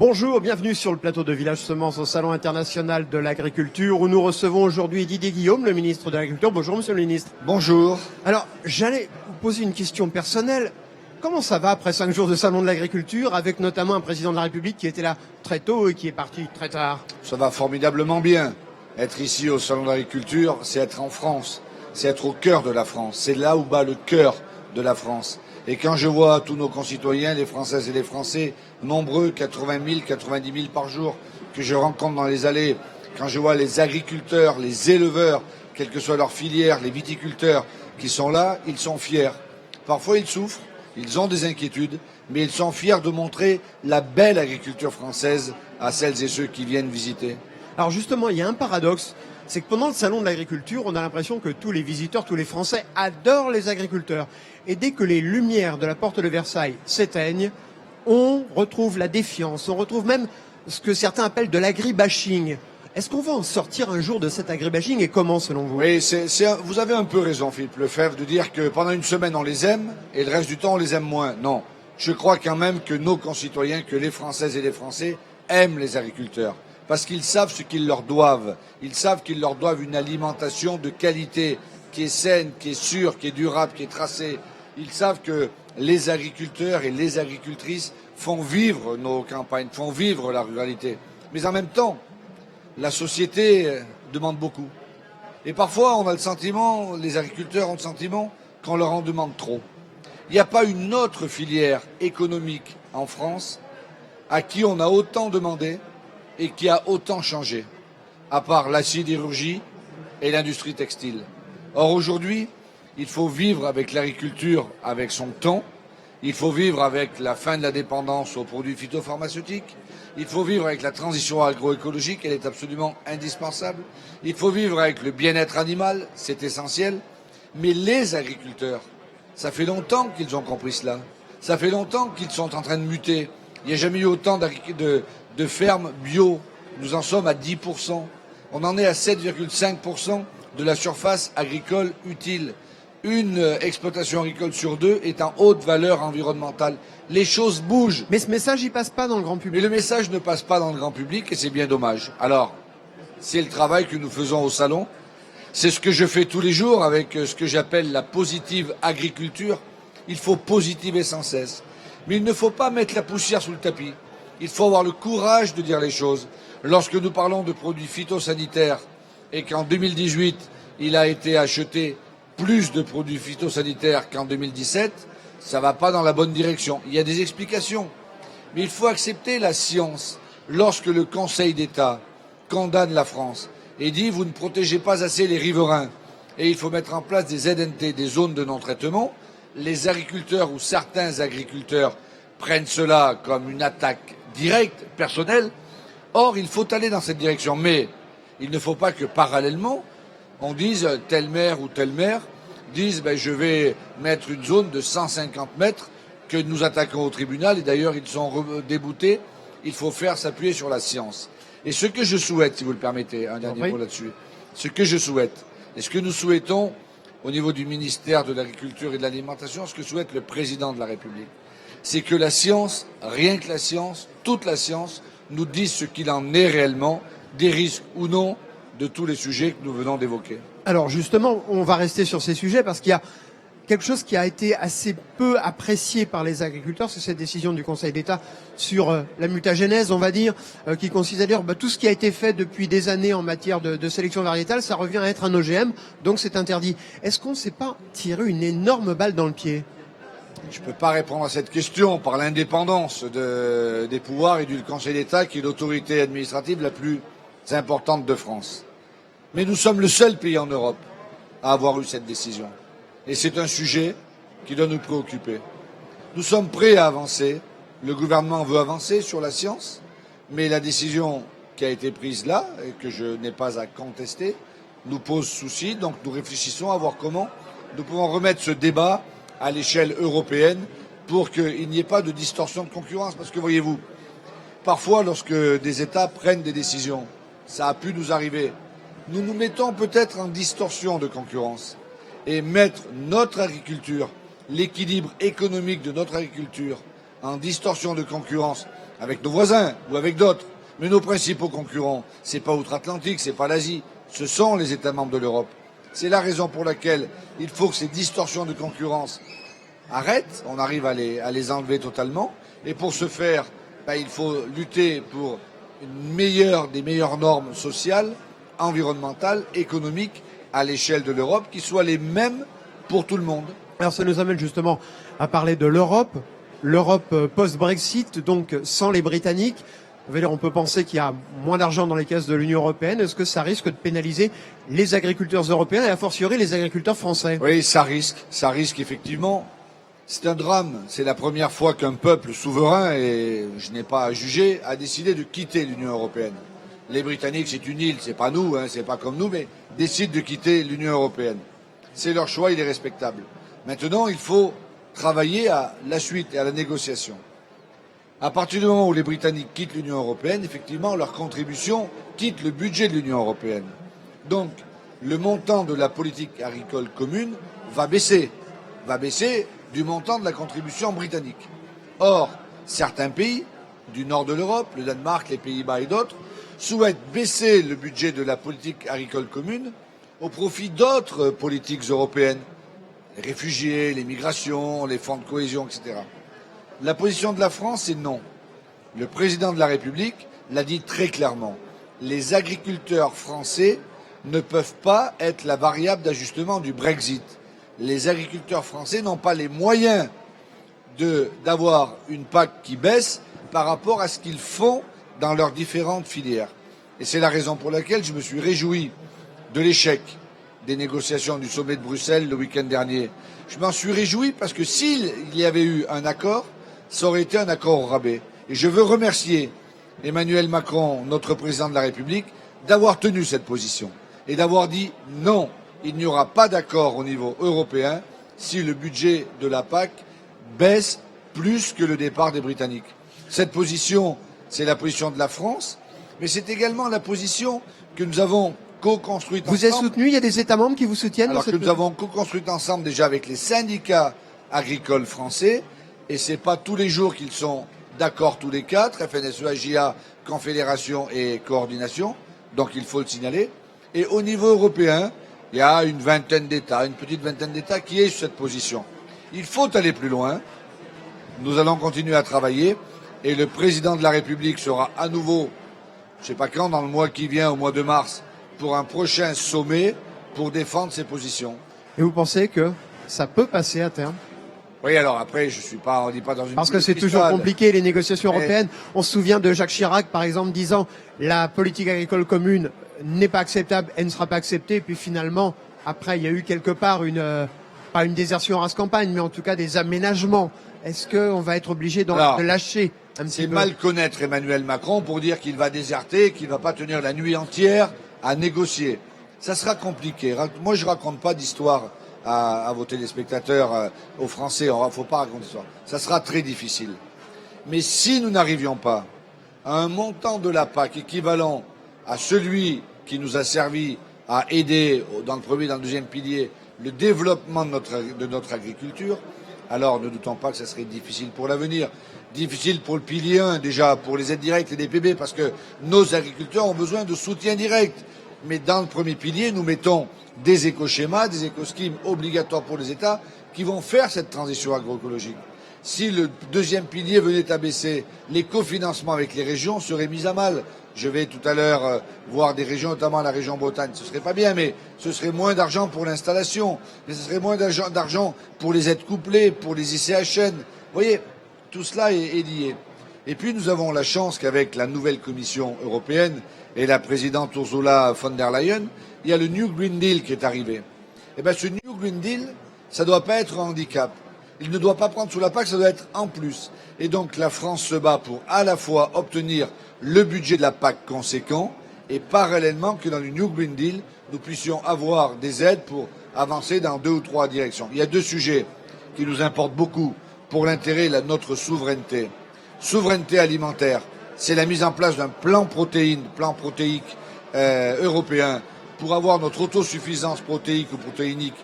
Bonjour, bienvenue sur le plateau de Village Semences au Salon international de l'agriculture où nous recevons aujourd'hui Didier Guillaume, le ministre de l'Agriculture. Bonjour monsieur le ministre. Bonjour. Alors, j'allais vous poser une question personnelle. Comment ça va après 5 jours de Salon de l'agriculture avec notamment un président de la République qui était là très tôt et qui est parti très tard? Ça va formidablement bien. Être ici au Salon de l'agriculture, c'est être en France. C'est être au cœur de la France. C'est là où bat le cœur de la France. Et quand je vois tous nos concitoyens, les Françaises et les Français, nombreux, 80 000, 90 000 par jour, que je rencontre dans les allées, quand je vois les agriculteurs, les éleveurs, quelle que soit leur filière, les viticulteurs qui sont là, ils sont fiers. Parfois ils souffrent, ils ont des inquiétudes, mais ils sont fiers de montrer la belle agriculture française à celles et ceux qui viennent visiter. Alors justement, il y a un paradoxe, c'est que pendant le Salon de l'agriculture, on a l'impression que tous les visiteurs, tous les Français adorent les agriculteurs. Et dès que les lumières de la porte de Versailles s'éteignent, on retrouve la défiance, on retrouve même ce que certains appellent de l'agribashing. Est-ce qu'on va en sortir un jour de cet agribashing et comment selon vous? Oui, vous avez un peu raison, Philippe Lefebvre, de dire que pendant une semaine on les aime et le reste du temps on les aime moins. Non, je crois quand même que nos concitoyens, que les Françaises et les Français aiment les agriculteurs. Parce qu'ils savent ce qu'ils leur doivent. Ils savent qu'ils leur doivent une alimentation de qualité, qui est saine, qui est sûre, qui est durable, qui est tracée. Ils savent que les agriculteurs et les agricultrices font vivre nos campagnes, font vivre la ruralité. Mais en même temps, la société demande beaucoup. Et parfois, on a le sentiment, les agriculteurs ont le sentiment qu'on leur en demande trop. Il n'y a pas une autre filière économique en France à qui on a autant demandé et qui a autant changé, à part la sidérurgie et l'industrie textile. Or aujourd'hui, il faut vivre avec l'agriculture, avec son temps, il faut vivre avec la fin de la dépendance aux produits phytopharmaceutiques, il faut vivre avec la transition agroécologique, elle est absolument indispensable, il faut vivre avec le bien-être animal, c'est essentiel, mais les agriculteurs, ça fait longtemps qu'ils ont compris cela, ça fait longtemps qu'ils sont en train de muter. Il n'y a jamais eu autant de fermes bio. Nous en sommes à 10%. On en est à 7,5% de la surface agricole utile. Une exploitation agricole sur 2 est en haute valeur environnementale. Les choses bougent. Mais ce message, il passe pas dans le grand public. Mais le message ne passe pas dans le grand public et c'est bien dommage. Alors, c'est le travail que nous faisons au salon. C'est ce que je fais tous les jours avec ce que j'appelle la positive agriculture. Il faut positiver sans cesse. Mais il ne faut pas mettre la poussière sous le tapis. Il faut avoir le courage de dire les choses. Lorsque nous parlons de produits phytosanitaires et qu'en 2018, il a été acheté plus de produits phytosanitaires qu'en 2017, ça ne va pas dans la bonne direction. Il y a des explications. Mais il faut accepter la science. Lorsque le Conseil d'État condamne la France et dit vous ne protégez pas assez les riverains et il faut mettre en place des ZNT, des zones de non-traitement, les agriculteurs ou certains agriculteurs prennent cela comme une attaque directe, personnelle. Or, il faut aller dans cette direction. Mais il ne faut pas que parallèlement, on dise tel maire ou telle maire dise je vais mettre une zone de 150 mètres que nous attaquons au tribunal. Et d'ailleurs, ils sont déboutés. Il faut faire s'appuyer sur la science. Et ce que je souhaite, si vous le permettez, un dernier mot là-dessus, ce que je souhaite, et ce que nous souhaitons au niveau du ministère de l'Agriculture et de l'Alimentation, ce que souhaite le président de la République, c'est que la science, rien que la science, toute la science, nous dise ce qu'il en est réellement, des risques ou non de tous les sujets que nous venons d'évoquer. Alors justement, on va rester sur ces sujets parce qu'il y a quelque chose qui a été assez peu apprécié par les agriculteurs, c'est cette décision du Conseil d'État sur la mutagénèse, on va dire, qui consiste à dire tout ce qui a été fait depuis des années en matière de sélection variétale, ça revient à être un OGM, donc c'est interdit. Est-ce qu'on ne s'est pas tiré une énorme balle dans le pied? Je ne peux pas répondre à cette question par l'indépendance des pouvoirs et du Conseil d'État qui est l'autorité administrative la plus importante de France. Mais nous sommes le seul pays en Europe à avoir eu cette décision. Et c'est un sujet qui doit nous préoccuper. Nous sommes prêts à avancer. Le gouvernement veut avancer sur la science, mais la décision qui a été prise là, et que je n'ai pas à contester, nous pose souci. Donc nous réfléchissons à voir comment nous pouvons remettre ce débat à l'échelle européenne pour qu'il n'y ait pas de distorsion de concurrence. Parce que voyez-vous, parfois lorsque des États prennent des décisions, ça a pu nous arriver, nous nous mettons peut-être en distorsion de concurrence. Et mettre notre agriculture, l'équilibre économique de notre agriculture en distorsion de concurrence avec nos voisins ou avec d'autres. Mais nos principaux concurrents, c'est pas outre-Atlantique, c'est pas l'Asie, ce sont les États membres de l'Europe. C'est la raison pour laquelle il faut que ces distorsions de concurrence arrêtent, on arrive à les enlever totalement. Et pour ce faire, il faut lutter pour des meilleures normes sociales, environnementales, économiques à l'échelle de l'Europe, qui soient les mêmes pour tout le monde. Alors ça nous amène justement à parler de l'Europe post-Brexit, donc sans les Britanniques. On peut penser qu'il y a moins d'argent dans les caisses de l'Union européenne. Est-ce que ça risque de pénaliser les agriculteurs européens et a fortiori les agriculteurs français? Oui, ça risque effectivement. C'est un drame. C'est la première fois qu'un peuple souverain, et je n'ai pas à juger, a décidé de quitter l'Union européenne. Les Britanniques, c'est une île, c'est pas nous, c'est pas comme nous, mais décident de quitter l'Union européenne. C'est leur choix, il est respectable. Maintenant, il faut travailler à la suite et à la négociation. À partir du moment où les Britanniques quittent l'Union européenne, effectivement, leur contribution quitte le budget de l'Union européenne. Donc, le montant de la politique agricole commune va baisser du montant de la contribution britannique. Or, certains pays du nord de l'Europe, le Danemark, les Pays-Bas et d'autres, souhaitent baisser le budget de la politique agricole commune au profit d'autres politiques européennes, les réfugiés, les migrations, les fonds de cohésion, etc. La position de la France est non. Le président de la République l'a dit très clairement. Les agriculteurs français ne peuvent pas être la variable d'ajustement du Brexit. Les agriculteurs français n'ont pas les moyens d'avoir une PAC qui baisse par rapport à ce qu'ils font dans leurs différentes filières. Et c'est la raison pour laquelle je me suis réjoui de l'échec des négociations du sommet de Bruxelles le week-end dernier. Je m'en suis réjoui parce que s'il y avait eu un accord, ça aurait été un accord au rabais. Et je veux remercier Emmanuel Macron, notre président de la République, d'avoir tenu cette position et d'avoir dit non, il n'y aura pas d'accord au niveau européen si le budget de la PAC baisse plus que le départ des Britanniques. Cette position, c'est la position de la France, mais c'est également la position que nous avons co-construite ensemble. Vous êtes soutenu, il y a des États membres qui vous soutiennent? Alors que nous avons co-construite ensemble déjà avec les syndicats agricoles français, et c'est pas tous les jours qu'ils sont d'accord tous les quatre, FNSEA, JA, Confédération et Coordination, donc il faut le signaler. Et au niveau européen, il y a une petite vingtaine d'États qui est sur cette position. Il faut aller plus loin. Nous allons continuer à travailler et le président de la République sera à nouveau, je ne sais pas quand, dans le mois qui vient, au mois de mars, pour un prochain sommet pour défendre ses positions. Et vous pensez que ça peut passer à terme? Oui, alors après, on n'est pas dans une... Parce que c'est toujours compliqué, les négociations européennes. On se souvient de Jacques Chirac, par exemple, disant la politique agricole commune n'est pas acceptable, elle ne sera pas acceptée. Puis finalement, après, il y a eu quelque part pas une désertion race campagne, mais en tout cas des aménagements. Est-ce qu'on va être obligé de lâcher un petit peu? C'est mal connaître Emmanuel Macron pour dire qu'il va déserter, qu'il ne va pas tenir la nuit entière à négocier. Ça sera compliqué. Moi, je raconte pas d'histoire à vos téléspectateurs, aux Français. Il ne faut pas raconter ça. Ça sera très difficile. Mais si nous n'arrivions pas à un montant de la PAC équivalent à celui qui nous a servi à aider dans le premier et dans le deuxième pilier le développement de notre agriculture, alors ne doutons pas que ça serait difficile pour l'avenir. Difficile pour le pilier 1, déjà pour les aides directes et les PB, parce que nos agriculteurs ont besoin de soutien direct. Mais dans le premier pilier, nous mettons des éco-schémas, des éco-schemes obligatoires pour les États qui vont faire cette transition agroécologique. Si le deuxième pilier venait à baisser, les cofinancements avec les régions seraient mis à mal. Je vais tout à l'heure voir des régions, notamment la région Bretagne. Ce serait pas bien, mais ce serait moins d'argent pour l'installation. Mais ce serait moins d'argent pour les aides couplées, pour les ICHN. Vous voyez, tout cela est lié. Et puis nous avons la chance qu'avec la nouvelle Commission européenne et la présidente Ursula von der Leyen, il y a le New Green Deal qui est arrivé. Et bien ce New Green Deal, ça ne doit pas être un handicap. Il ne doit pas prendre sous la PAC, ça doit être en plus. Et donc la France se bat pour à la fois obtenir le budget de la PAC conséquent et parallèlement que dans le New Green Deal, nous puissions avoir des aides pour avancer dans 2 ou 3 directions. Il y a 2 sujets qui nous importent beaucoup pour l'intérêt de notre souveraineté. Souveraineté alimentaire, c'est la mise en place d'un plan protéique européen pour avoir notre autosuffisance protéique ou protéinique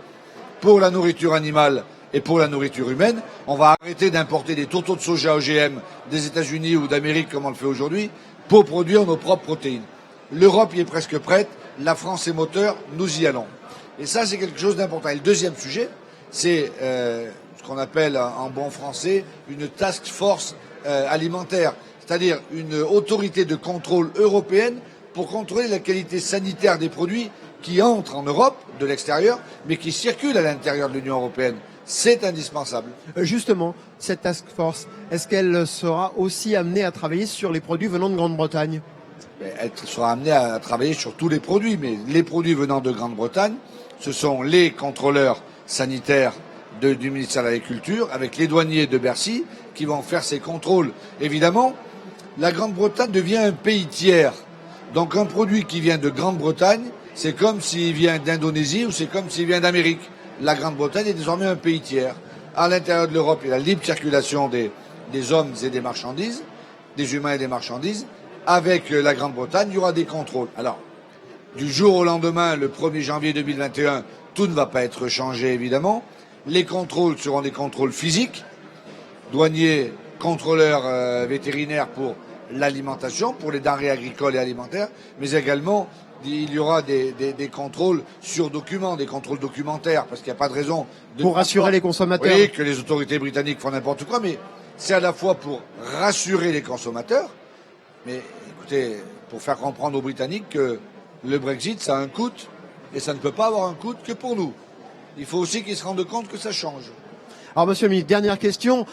pour la nourriture animale Et pour la nourriture humaine, on va arrêter d'importer des tourteaux de soja OGM des États-Unis ou d'Amérique comme on le fait aujourd'hui pour produire nos propres protéines. L'Europe y est presque prête, la France est moteur, nous y allons. Et ça, c'est quelque chose d'important. Et le deuxième sujet, c'est ce qu'on appelle en bon français une task force alimentaire, c'est-à-dire une autorité de contrôle européenne pour contrôler la qualité sanitaire des produits qui entrent en Europe de l'extérieur, mais qui circulent à l'intérieur de l'Union européenne. C'est indispensable. Justement, cette task force, est-ce qu'elle sera aussi amenée à travailler sur les produits venant de Grande-Bretagne? Elle sera amenée à travailler sur tous les produits, mais les produits venant de Grande-Bretagne, ce sont les contrôleurs sanitaires du ministère de l'Agriculture, avec les douaniers de Bercy, qui vont faire ces contrôles. Évidemment, la Grande-Bretagne devient un pays tiers. Donc un produit qui vient de Grande-Bretagne, c'est comme s'il vient d'Indonésie ou c'est comme s'il vient d'Amérique. La Grande-Bretagne est désormais un pays tiers. À l'intérieur de l'Europe, il y a la libre circulation des hommes et des marchandises, des humains et des marchandises. Avec la Grande-Bretagne, il y aura des contrôles. Alors, du jour au lendemain, le 1er janvier 2021, tout ne va pas être changé, évidemment. Les contrôles seront des contrôles physiques, douaniers, contrôleurs vétérinaires pour l'alimentation, pour les denrées agricoles et alimentaires, mais également il y aura des contrôles sur documents, des contrôles documentaires, parce qu'il n'y a pas de raison de... Pour rassurer les consommateurs. Oui, que les autorités britanniques font n'importe quoi, mais c'est à la fois pour rassurer les consommateurs, mais écoutez, pour faire comprendre aux Britanniques que le Brexit, ça a un coût, et ça ne peut pas avoir un coût que pour nous. Il faut aussi qu'ils se rendent compte que ça change. Alors, monsieur le ministre, dernière question,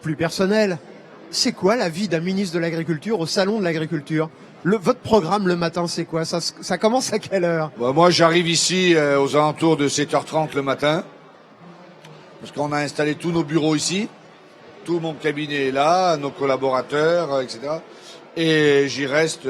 plus personnelle. C'est quoi la vie d'un ministre de l'Agriculture au Salon de l'Agriculture? Votre programme le matin, c'est quoi? Ça commence à quelle heure? Moi, j'arrive ici aux alentours de 7h30 le matin, parce qu'on a installé tous nos bureaux ici. Tout mon cabinet est là, nos collaborateurs, etc. Et j'y reste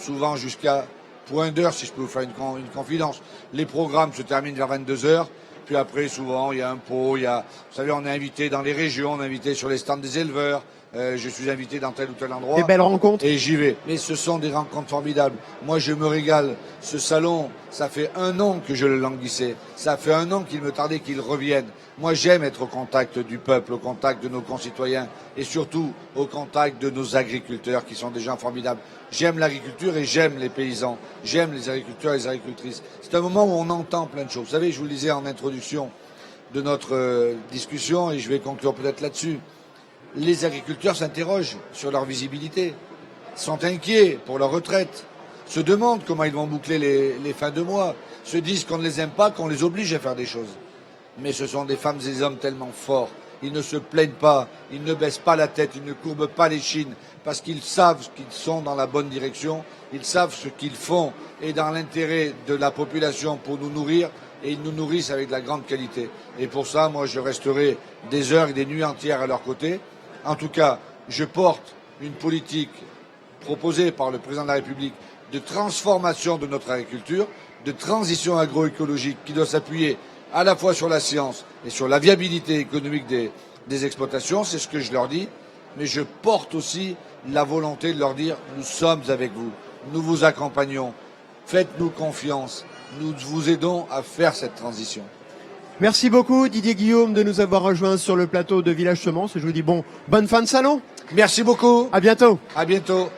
souvent jusqu'à point d'heure, si je peux vous faire une confidence. Les programmes se terminent vers 22h. Puis après, souvent, il y a un pot, vous savez, on est invité dans les régions, on est invité sur les stands des éleveurs. Je suis invité dans tel ou tel endroit. Des belles rencontres. Et j'y vais. Mais ce sont des rencontres formidables. Moi, je me régale. Ce salon, ça fait 1 an que je le languissais. Ça fait 1 an qu'il me tardait qu'il revienne. Moi, j'aime être au contact du peuple, au contact de nos concitoyens et surtout au contact de nos agriculteurs qui sont des gens formidables. J'aime l'agriculture et j'aime les paysans. J'aime les agriculteurs et les agricultrices. C'est un moment où on entend plein de choses. Vous savez, je vous le disais en introduction de notre discussion et je vais conclure peut-être là-dessus. Les agriculteurs s'interrogent sur leur visibilité, sont inquiets pour leur retraite, se demandent comment ils vont boucler les fins de mois, se disent qu'on ne les aime pas, qu'on les oblige à faire des choses. Mais ce sont des femmes et des hommes tellement forts, ils ne se plaignent pas, ils ne baissent pas la tête, ils ne courbent pas les chines, parce qu'ils savent qu'ils sont dans la bonne direction, ils savent ce qu'ils font et dans l'intérêt de la population pour nous nourrir, et ils nous nourrissent avec de la grande qualité. Et pour ça, moi, je resterai des heures et des nuits entières à leur côté. En tout cas, je porte une politique proposée par le président de la République de transformation de notre agriculture, de transition agroécologique qui doit s'appuyer à la fois sur la science et sur la viabilité économique des exploitations. C'est ce que je leur dis. Mais je porte aussi la volonté de leur dire nous sommes avec vous, nous vous accompagnons, faites-nous confiance, nous vous aidons à faire cette transition. Merci beaucoup Didier Guillaume de nous avoir rejoints sur le plateau de Village Semence. Je vous dis bonne fin de salon. Merci beaucoup. À bientôt. À bientôt.